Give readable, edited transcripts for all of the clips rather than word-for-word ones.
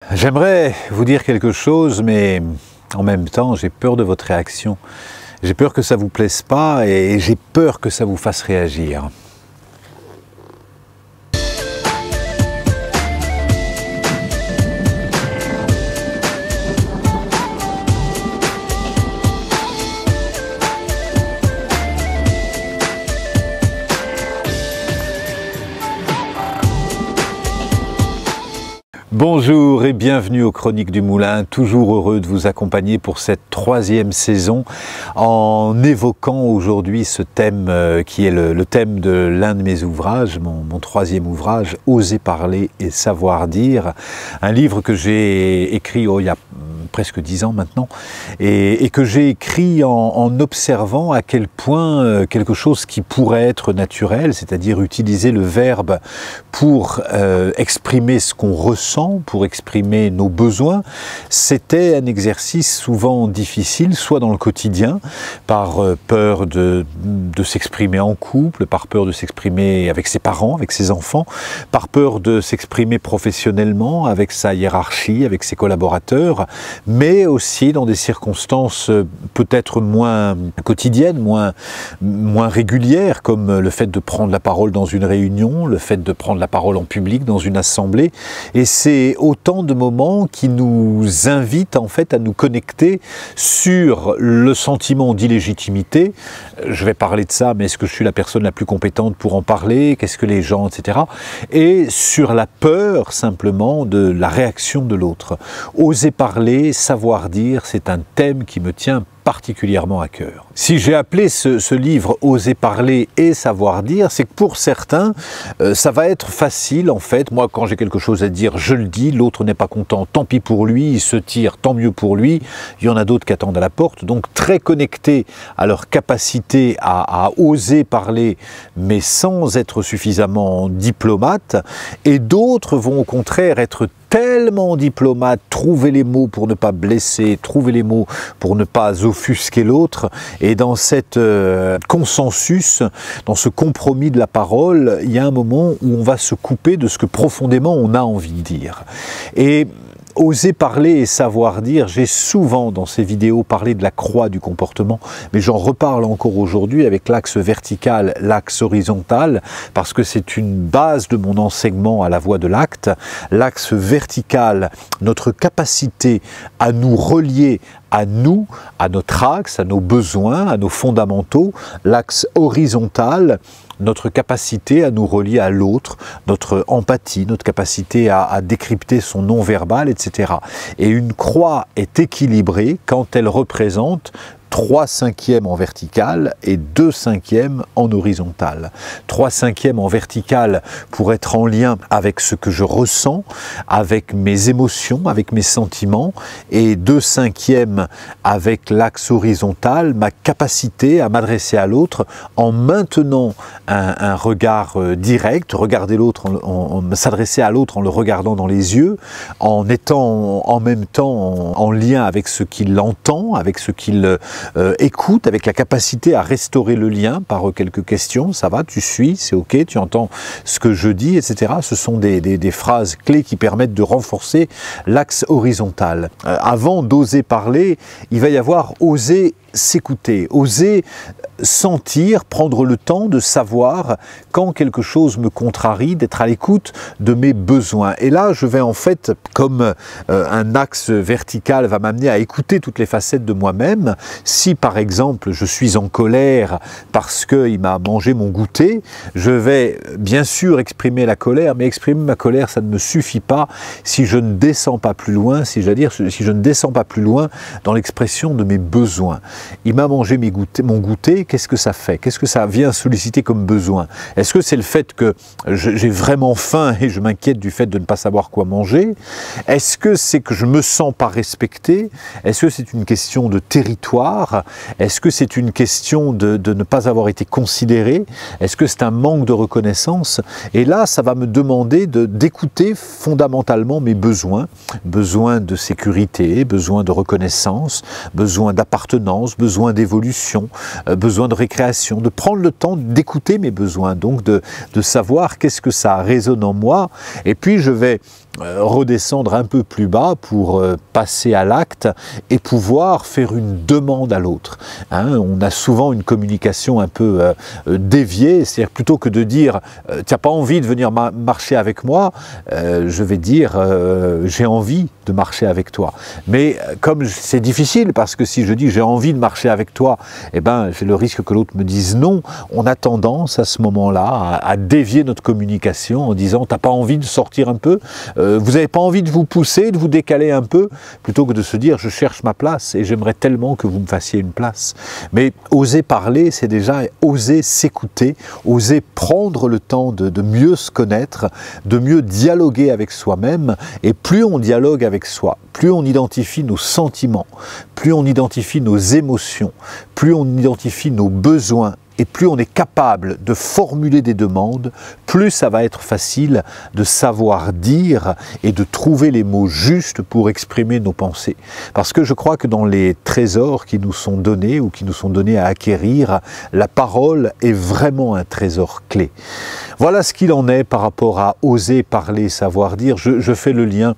J'aimerais vous dire quelque chose, mais en même temps, j'ai peur de votre réaction. J'ai peur que ça ne vous plaise pas et j'ai peur que ça vous fasse réagir. Bonjour et bienvenue aux Chroniques du Moulin, toujours heureux de vous accompagner pour cette 3e saison en évoquant aujourd'hui ce thème qui est le thème de l'un de mes ouvrages, mon 3e ouvrage, Oser parler et savoir dire, un livre que j'ai écrit il y a presque 10 ans maintenant, et que j'ai écrit en observant à quel point quelque chose qui pourrait être naturel, c'est-à-dire utiliser le verbe pour exprimer ce qu'on ressent, pour exprimer nos besoins, c'était un exercice souvent difficile, soit dans le quotidien, par peur de s'exprimer en couple, par peur de s'exprimer avec ses parents, avec ses enfants, par peur de s'exprimer professionnellement, avec sa hiérarchie, avec ses collaborateurs, mais aussi dans des circonstances peut-être moins quotidiennes, moins régulières, comme le fait de prendre la parole dans une réunion, le fait de prendre la parole en public dans une assemblée. Et c'est autant de moments qui nous invitent en fait à nous connecter sur le sentiment d'illégitimité. Je vais parler de ça, mais est-ce que je suis la personne la plus compétente pour en parler? Qu'est-ce que les gens, etc. Et sur la peur simplement de la réaction de l'autre. Oser parler, savoir dire, c'est un thème qui me tient particulièrement à cœur. Si j'ai appelé ce livre « Oser parler et savoir dire », c'est que pour certains, ça va être facile en fait. Moi, quand j'ai quelque chose à dire, je le dis, l'autre n'est pas content, tant pis pour lui, il se tire, tant mieux pour lui. Il y en a d'autres qui attendent à la porte, donc très connectés à leur capacité à oser parler, mais sans être suffisamment diplomate. Et d'autres vont au contraire être tellement diplomate, trouver les mots pour ne pas blesser, trouver les mots pour ne pas offusquer l'autre. Et dans cette consensus, dans ce compromis de la parole, il y a un moment où on va se couper de ce que profondément on a envie de dire. Et oser parler et savoir dire, j'ai souvent dans ces vidéos parlé de la croix du comportement, mais j'en reparle encore aujourd'hui avec l'axe vertical, l'axe horizontal, parce que c'est une base de mon enseignement à la voix de l'acte. L'axe vertical, notre capacité à nous relier à nous, à notre axe, à nos besoins, à nos fondamentaux. L'axe horizontal, notre capacité à nous relier à l'autre, notre empathie, notre capacité à décrypter son non-verbal, etc. Et une croix est équilibrée quand elle représente 3/5 en vertical et 2/5 en horizontal. 3/5 en vertical pour être en lien avec ce que je ressens, avec mes émotions, avec mes sentiments, et 2/5 avec l'axe horizontal, ma capacité à m'adresser à l'autre en maintenant un regard direct, regarder l'autre, s'adresser à l'autre en le regardant dans les yeux, en étant en même temps en lien avec ce qu'il entend, avec ce qu'il écoute, avec la capacité à restaurer le lien par quelques questions. Ça va, tu suis, c'est ok, tu entends ce que je dis, etc. Ce sont des phrases clés qui permettent de renforcer l'axe horizontal. Avant d'oser parler, il va y avoir oser s'écouter, oser sentir, prendre le temps de savoir quand quelque chose me contrarie, d'être à l'écoute de mes besoins. Et là, je vais en fait, comme un axe vertical va m'amener à écouter toutes les facettes de moi-même. Si par exemple, je suis en colère parce qu'il m'a mangé mon goûter, je vais bien sûr exprimer la colère, mais exprimer ma colère, ça ne me suffit pas si je ne descends pas plus loin, si je ne descends pas plus loin dans l'expression de mes besoins. Il m'a mangé mon goûter, qu'est-ce que ça fait? Qu'est-ce que ça vient solliciter comme besoin? Est-ce que c'est le fait que j'ai vraiment faim et je m'inquiète du fait de ne pas savoir quoi manger? Est-ce que c'est que je me sens pas respecté? Est-ce que c'est une question de territoire? Est-ce que c'est une question de ne pas avoir été considéré? Est-ce que c'est un manque de reconnaissance? Et là, ça va me demander d'écouter fondamentalement mes besoins. Besoin de sécurité, besoin de reconnaissance, besoin d'appartenance, besoin d'évolution, besoin de récréation, de prendre le temps d'écouter mes besoins, donc de savoir qu'est-ce que ça résonne en moi. Et puis je vais redescendre un peu plus bas pour passer à l'acte et pouvoir faire une demande à l'autre. Hein, on a souvent une communication un peu déviée, c'est-à-dire plutôt que de dire « tu n'as pas envie de venir marcher avec moi », je vais dire « j'ai envie de marcher avec toi ». Mais comme c'est difficile, parce que si je dis « j'ai envie de marcher avec toi », eh ben, j'ai le risque que l'autre me dise non. On a tendance à ce moment-là à dévier notre communication en disant « t'as pas envie de sortir un peu ? Vous n'avez pas envie de vous pousser, de vous décaler un peu ?» plutôt que de se dire « je cherche ma place et j'aimerais tellement que vous me fassiez une place ». Mais oser parler, c'est déjà oser s'écouter, oser prendre le temps de mieux se connaître, de mieux dialoguer avec soi-même. Et plus on dialogue avec soi, plus on identifie nos sentiments, plus on identifie nos émotions, plus on identifie nos besoins, et plus on est capable de formuler des demandes, plus ça va être facile de savoir dire et de trouver les mots justes pour exprimer nos pensées. Parce que je crois que dans les trésors qui nous sont donnés ou qui nous sont donnés à acquérir, la parole est vraiment un trésor clé. Voilà ce qu'il en est par rapport à oser parler, savoir dire. Je fais le lien.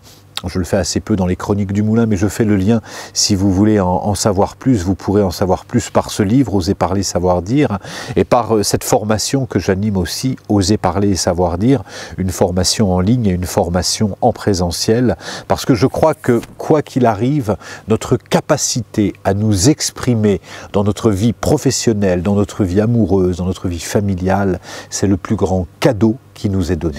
Je le fais assez peu dans les chroniques du Moulin, mais je fais le lien. Si vous voulez en savoir plus, vous pourrez en savoir plus par ce livre, Oser parler, savoir dire, et par cette formation que j'anime aussi, Oser parler et savoir dire, une formation en ligne et une formation en présentiel, parce que je crois que, quoi qu'il arrive, notre capacité à nous exprimer dans notre vie professionnelle, dans notre vie amoureuse, dans notre vie familiale, c'est le plus grand cadeau qui nous est donné.